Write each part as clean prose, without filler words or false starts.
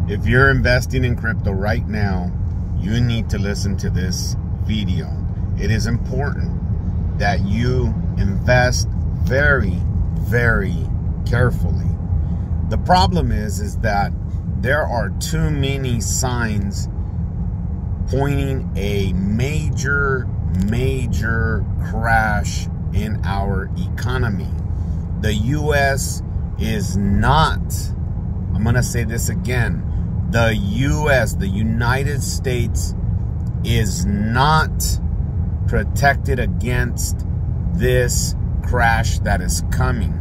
If you're investing in crypto right now, you need to listen to this video. It is important that you invest very, very carefully. The problem is that there are too many signs pointing a major crash in our economy. The U.S. is not, I'm going to say this again, the U.S., the United States, is not protected against this crash that is coming.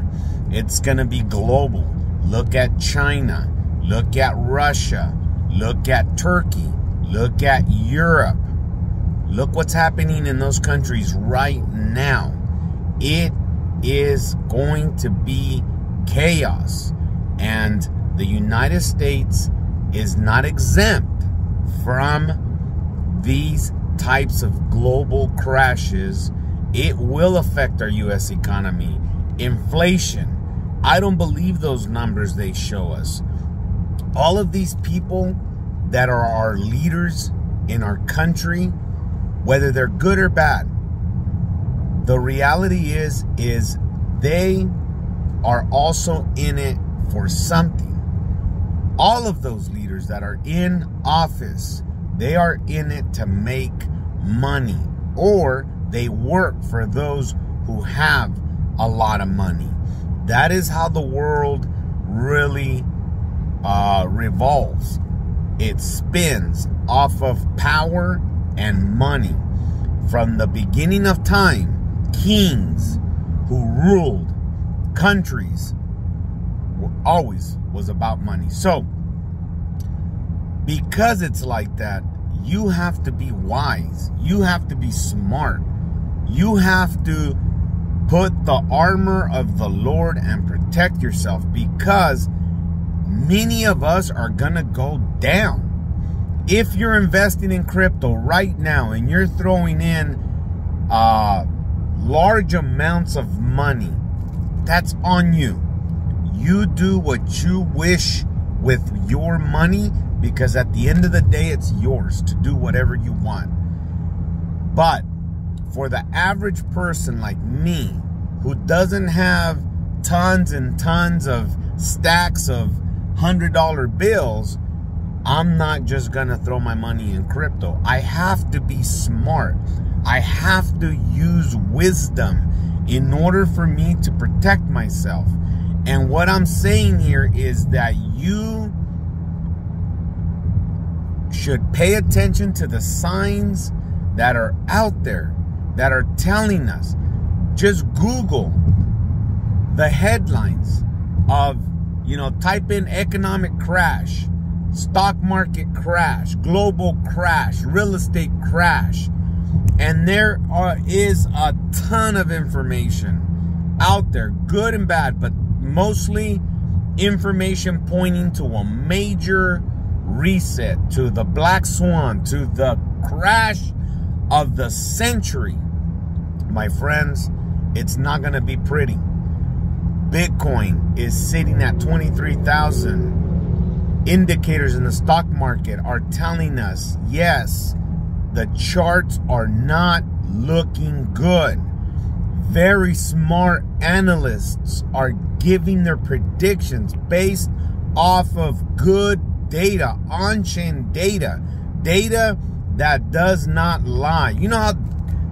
It's going to be global. Look at China. Look at Russia. Look at Turkey. Look at Europe. Look what's happening in those countries right now. It is going to be chaos. And the United States is not exempt from these types of global crashes. It will affect our U.S. economy. Inflation. I don't believe those numbers they show us. All of these people that are our leaders in our country, whether they're good or bad, the reality is they are also in it for something. All of those leaders that are in office, they are in it to make money, or they work for those who have a lot of money. That is how the world really revolves. It spins off of power and money. From the beginning of time, kings who ruled countries always was about money. So, because it's like that, you have to be wise. You have to be smart. You have to put the armor of the Lord and protect yourself, because many of us are gonna go down. If you're investing in crypto right now and you're throwing in large amounts of money, that's on you. You do what you wish with your money, because at the end of the day, it's yours to do whatever you want. But for the average person like me, who doesn't have tons and tons of stacks of $100 bills, I'm not just gonna throw my money in crypto. I have to be smart. I have to use wisdom in order for me to protect myself. And what I'm saying here is that you should pay attention to the signs that are out there that are telling us. Just Google the headlines of, type in economic crash, stock market crash, global crash, real estate crash. And there is a ton of information out there, good and bad, but mostly information pointing to a major reset, to the black swan, to the crash of the century. My friends, it's not going to be pretty. Bitcoin is sitting at 23,000. Indicators in the stock market are telling us, yes, the charts are not looking good. Very smart analysts are giving their predictions based off of good data, on-chain data, data that does not lie. You know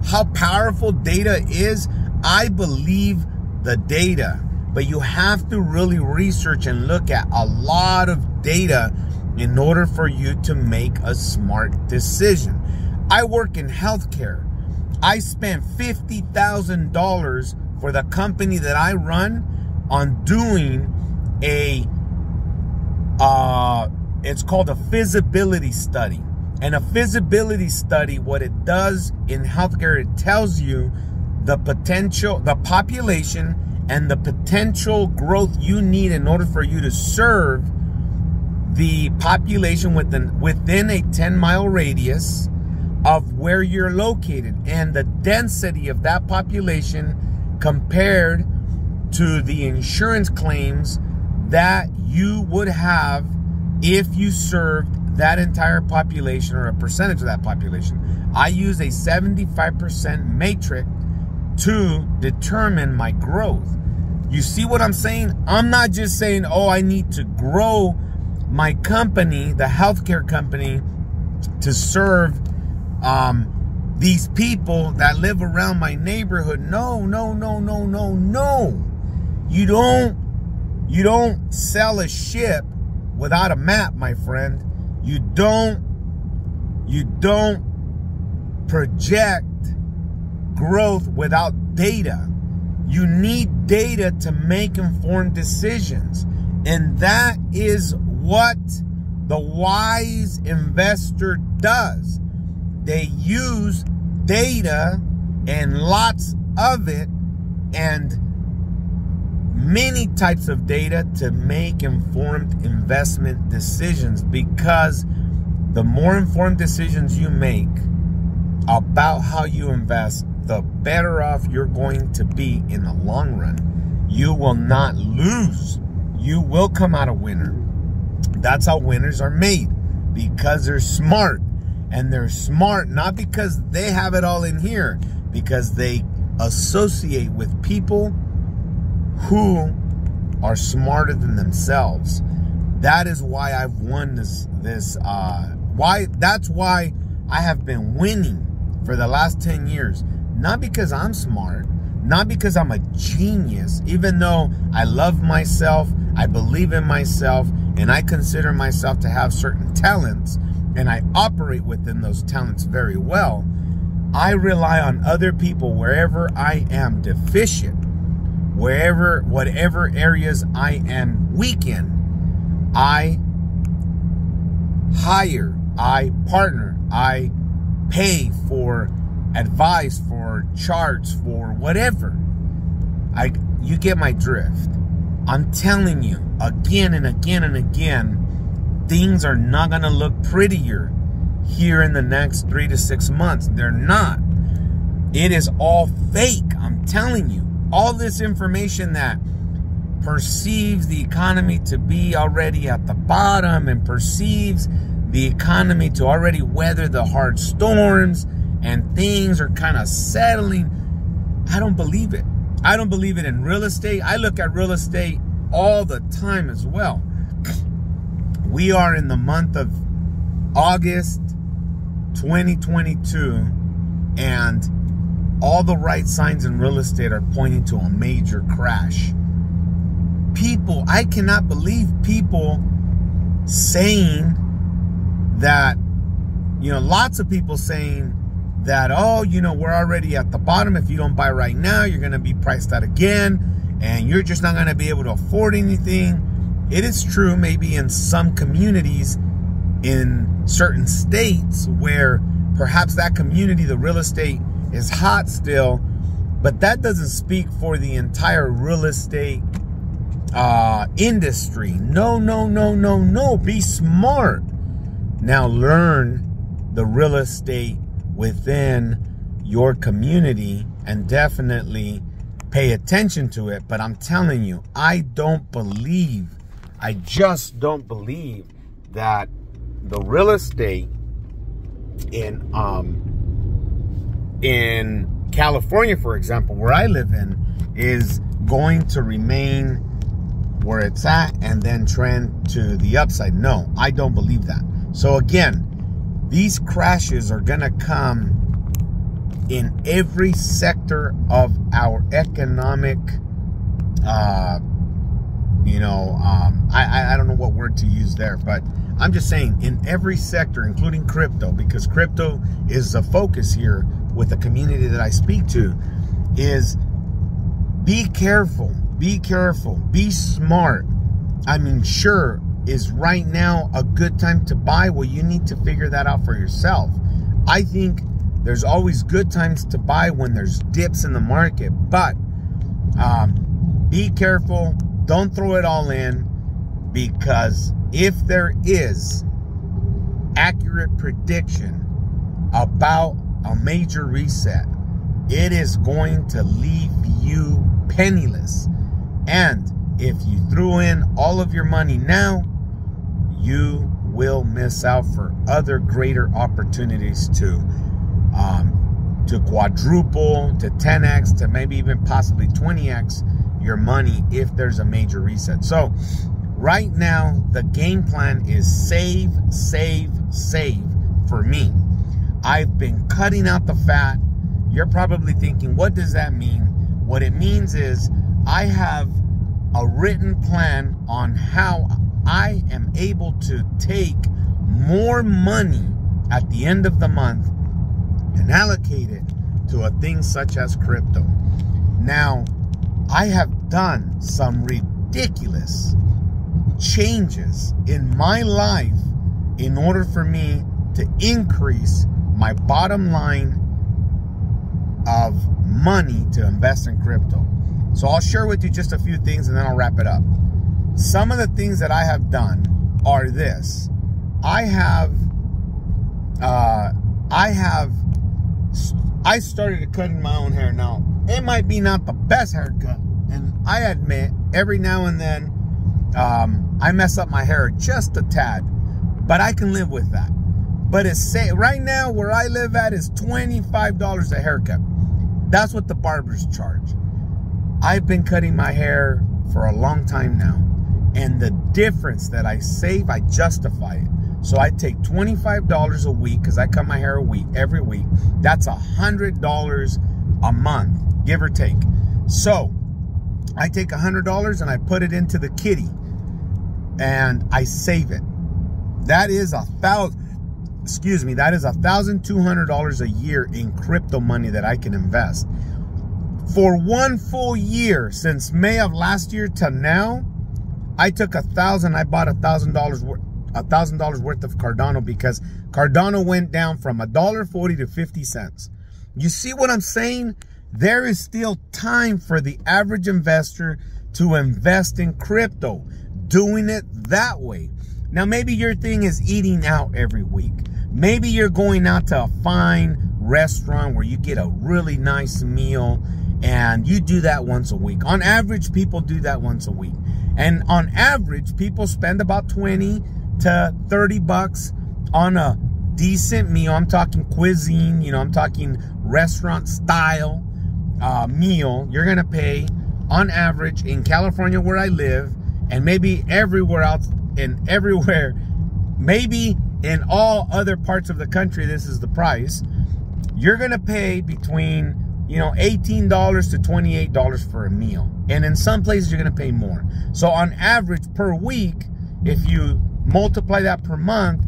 how powerful data is? I believe the data, but you have to really research and look at a lot of data in order for you to make a smart decision. I work in healthcare. I spent $50,000 for the company that I run on doing it's called a feasibility study. And a feasibility study, what it does in healthcare, it tells you the potential, the population, and the potential growth you need in order for you to serve the population within a 10-mile radius of where you're located, and the density of that population compared to the insurance claims that you would have if you served that entire population or a percentage of that population. I use a 75% matrix to determine my growth. You see what I'm saying? I'm not just saying, oh, I need to grow my company, the healthcare company, to serve these people that live around my neighborhood. No. You don't sell a ship without a map, my friend. You don't project growth without data. You need data to make informed decisions. And that is what the wise investor does. They use data and lots of it and many types of data to make informed investment decisions, because the more informed decisions you make about how you invest, the better off you're going to be in the long run. You will not lose. You will come out a winner. That's how winners are made, because they're smart. And they're smart not because they have it all in here, because they associate with people who are smarter than themselves. That is why I've won that's why I have been winning for the last 10 years. Not because I'm smart, not because I'm a genius, even though I love myself, I believe in myself, and I consider myself to have certain talents, and I operate within those talents very well. I rely on other people wherever I am deficient, whatever areas I am weak in. I hire, I partner, I pay for advice, for charts, for whatever. You get my drift. I'm telling you again and again and again, things are not going to look prettier here in the next 3 to 6 months. They're not. It is all fake. I'm telling you. All this information that perceives the economy to be already at the bottom and perceives the economy to already weather the hard storms and things are kind of settling, I don't believe it. I don't believe it in real estate. I look at real estate all the time as well. We are in the month of August 2022, and all the right signs in real estate are pointing to a major crash. People, I cannot believe people saying that, lots of people saying that, oh, we're already at the bottom. If you don't buy right now, you're going to be priced out again, and you're just not going to be able to afford anything. It is true, maybe in some communities, in certain states where perhaps that community, the real estate is hot still, but that doesn't speak for the entire real estate industry. No. Be smart. Now learn the real estate within your community and definitely pay attention to it. But I'm telling you, I just don't believe that the real estate in California, for example, where I live in, is going to remain where it's at and then trend to the upside. No, I don't believe that. So again, these crashes are going to come in every sector of our economic, I don't know what word to use there, but I'm just saying in every sector, including crypto, because crypto is the focus here with the community that I speak to, is be careful, be smart. I mean, sure, is right now a good time to buy? Well, you need to figure that out for yourself. I think there's always good times to buy when there's dips in the market, but be careful. Don't throw it all in, because if there is accurate prediction about a major reset, it is going to leave you penniless. And if you threw in all of your money now, you will miss out for other greater opportunities to quadruple, to 10x, to maybe even possibly 20x your money if there's a major reset. So right now, the game plan is save, save, save for me. I've been cutting out the fat. You're probably thinking, what does that mean? What it means is I have a written plan on how I am able to take more money at the end of the month and allocate it to a thing such as crypto. Now, I have done some ridiculous changes in my life in order for me to increase my bottom line of money to invest in crypto. So I'll share with you just a few things and then I'll wrap it up. Some of the things that I have done are this. I started cutting my own hair. Now, it might be not the best haircut, and I admit every now and then I mess up my hair just a tad, but I can live with that. But right now where I live at is $25 a haircut. That's what the barbers charge. I've been cutting my hair for a long time now, and the difference that I save, I justify it. So I take $25 a week because I cut my hair every week. That's $100 a month, give or take. So I take $100 and I put it into the kitty and I save it. That is $1,200 a year in crypto money that I can invest. For one full year, since May of last year to now, I took $1,000. I bought $1,000 worth of Cardano because Cardano went down from $1.40 to 50 cents. You see what I'm saying? There is still time for the average investor to invest in crypto, doing it that way. Now, maybe your thing is eating out every week. Maybe you're going out to a fine restaurant where you get a really nice meal and you do that once a week. On average, people do that once a week. And on average, people spend about 20 to 30 bucks on a decent meal. I'm talking cuisine, I'm talking restaurant style meal. You're going to pay on average in California where I live, and maybe everywhere else, maybe in all other parts of the country, this is the price. You're going to pay between, $18 to $28 for a meal. And in some places, you're going to pay more. So on average per week, if you multiply that per month,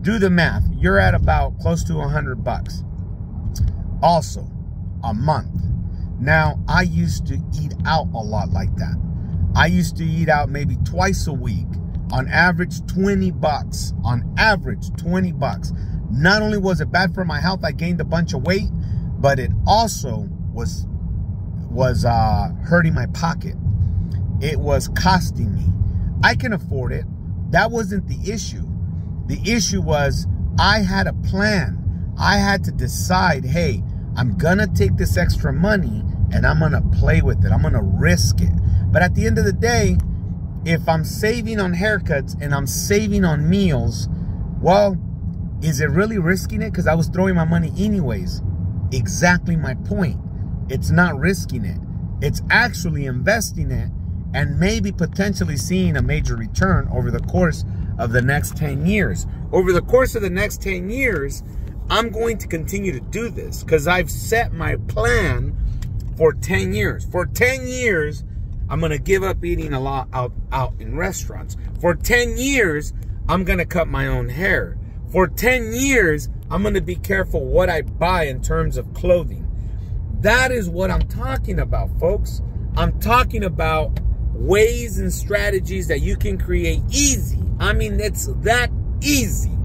do the math. You're at about close to 100 bucks. Also, a month. Now, I used to eat out a lot like that. I used to eat out maybe twice a week. On average, 20 bucks. On average, 20 bucks. Not only was it bad for my health, I gained a bunch of weight, but it also was hurting my pocket. It was costing me. I can afford it. That wasn't the issue. The issue was I had a plan. I had to decide, hey, I'm going to take this extra money and I'm going to play with it. I'm going to risk it. But at the end of the day, if I'm saving on haircuts and I'm saving on meals, well, is it really risking it? Because I was throwing my money anyways. Exactly my point. It's not risking it. It's actually investing it and maybe potentially seeing a major return over the course of the next 10 years. Over the course of the next 10 years, I'm going to continue to do this because I've set my plan for 10 years. For 10 years, I'm going to give up eating a lot out in restaurants. For 10 years, I'm going to cut my own hair. For 10 years, I'm going to be careful what I buy in terms of clothing. That is what I'm talking about, folks. I'm talking about ways and strategies that you can create easy. I mean, it's that easy.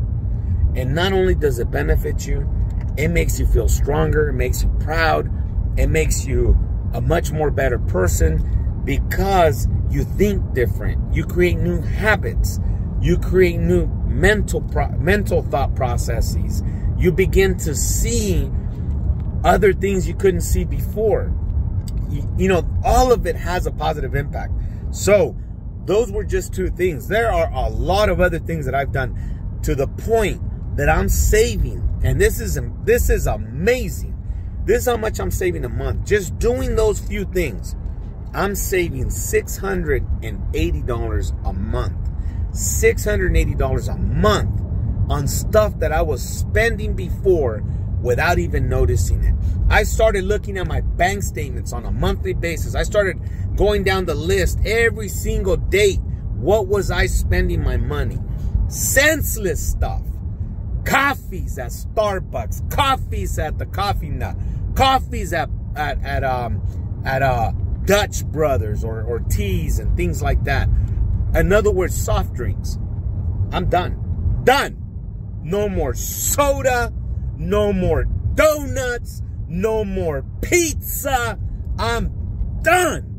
And not only does it benefit you, it makes you feel stronger. It makes you proud. It makes you a much more better person because you think different. You create new habits. You create new mental thought processes. You begin to see other things you couldn't see before. You know, all of it has a positive impact. So those were just 2 things. There are a lot of other things that I've done to the point that I'm saving. And this is amazing. This is how much I'm saving a month. Just doing those few things. I'm saving $680 a month. $680 a month on stuff that I was spending before without even noticing it. I started looking at my bank statements on a monthly basis. I started going down the list every single day. What was I spending my money? Senseless stuff. Coffees at Starbucks, coffees at the Coffee Nut, coffees at Dutch Brothers or Teas and things like that. In other words, soft drinks. I'm done. Done. No more soda. No more donuts. No more pizza. I'm done.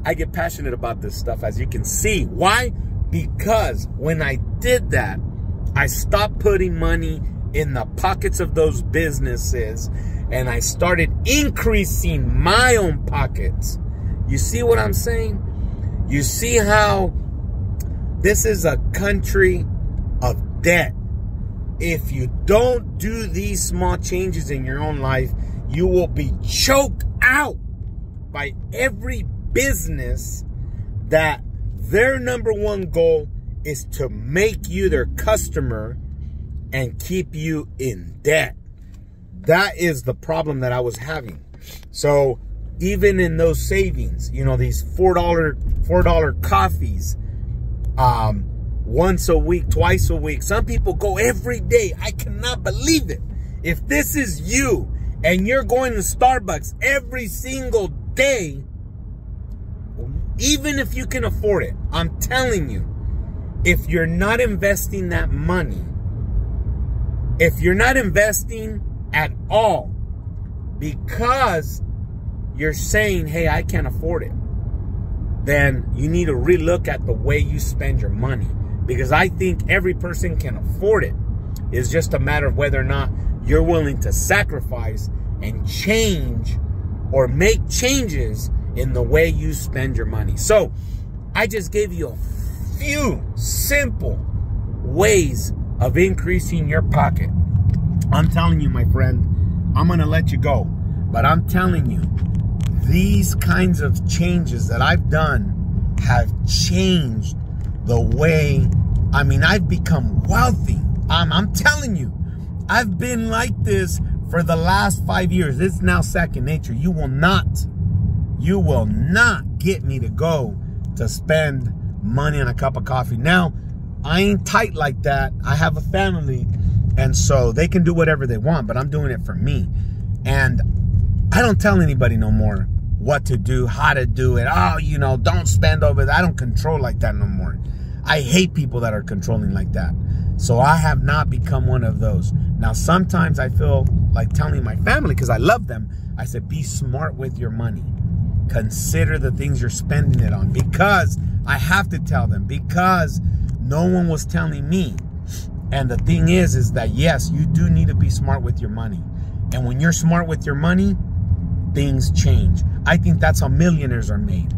I get passionate about this stuff, as you can see. Why? Because when I did that, I stopped putting money in the pockets of those businesses and I started increasing my own pockets. You see what I'm saying? You see how this is a country of debt. If you don't do these small changes in your own life, you will be choked out by every business that their number one goal is to make you their customer and keep you in debt. That is the problem that I was having. So even in those savings, you know, these $4 coffees, once a week, twice a week. Some people go every day. I cannot believe it. If this is you and you're going to Starbucks every single day, even if you can afford it, I'm telling you, if you're not investing that money, if you're not investing at all because you're saying, hey, I can't afford it, then you need to relook at the way you spend your money. Because I think every person can afford it. It's just a matter of whether or not you're willing to sacrifice and change or make changes in the way you spend your money. So I just gave you a few simple ways of increasing your pocket. I'm telling you, my friend, I'm going to let you go. But I'm telling you, these kinds of changes that I've done have changed the way, I mean, I've become wealthy. I'm telling you, I've been like this for the last 5 years. It's now second nature. You will not get me to go to spend money on a cup of coffee. Now, I ain't tight like that. I have a family, and so they can do whatever they want, but I'm doing it for me. And I don't tell anybody no more what to do, how to do it. Oh, you know, don't spend over that. I don't control like that no more. I hate people that are controlling like that. So I have not become one of those. Now, sometimes I feel like telling my family, because I love them, I said, be smart with your money. Consider the things you're spending it on. Because I have to tell them, because no one was telling me. And the thing is that yes, you do need to be smart with your money. And when you're smart with your money, things change. I think that's how millionaires are made.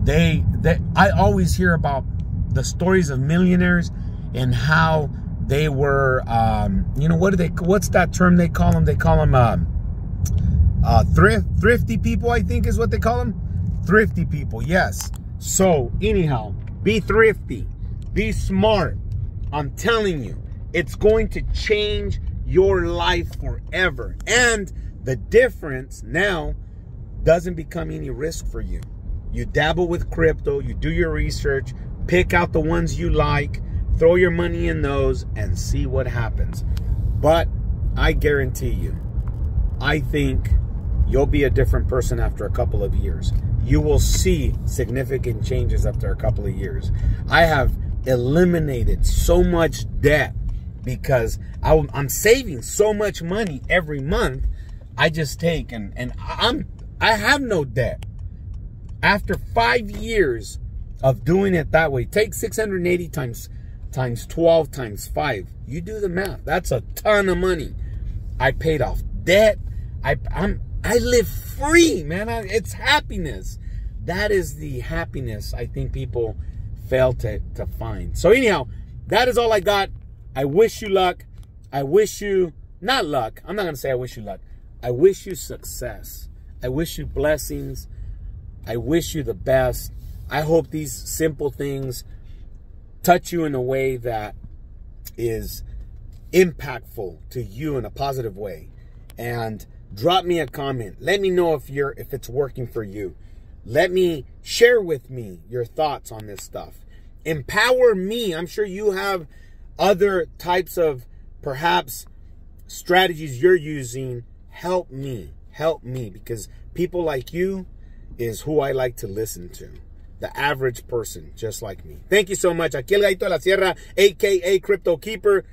I always hear about the stories of millionaires and how they were, you know, what's that term they call them? They call them thrifty people, I think is what they call them. Thrifty people, yes. So anyhow, be thrifty, be smart. I'm telling you, it's going to change your life forever. And the difference now doesn't become any risk for you. You dabble with crypto, you do your research, pick out the ones you like, throw your money in those and see what happens. But I guarantee you, I think you'll be a different person after a couple of years. You will see significant changes after a couple of years. I have eliminated so much debt because I'm saving so much money every month. I just take and I have no debt. After 5 years of doing it that way, take 680 times 12 times 5. You do the math. That's a ton of money. I paid off debt. I live free, man. It's happiness. That is the happiness I think people fail to find. So anyhow, that is all I got. I wish you luck. I wish you, not luck. I'm not going to say I wish you luck. I wish you success. I wish you blessings. I wish you the best. I hope these simple things touch you in a way that is impactful to you in a positive way. And drop me a comment. Let me know if it's working for you. Let me share with me your thoughts on this stuff. Empower me. I'm sure you have other types of perhaps strategies you're using. Help me, because people like you is who I like to listen to. The average person, just like me. Thank you so much. Aquí el Gallito de la Sierra, a.k.a. Crypto Keeper.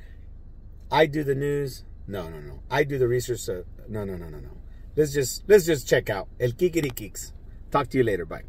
I do the news. No. I do the research. No. Let's just check out El Kikiri Kicks. Talk to you later. Bye.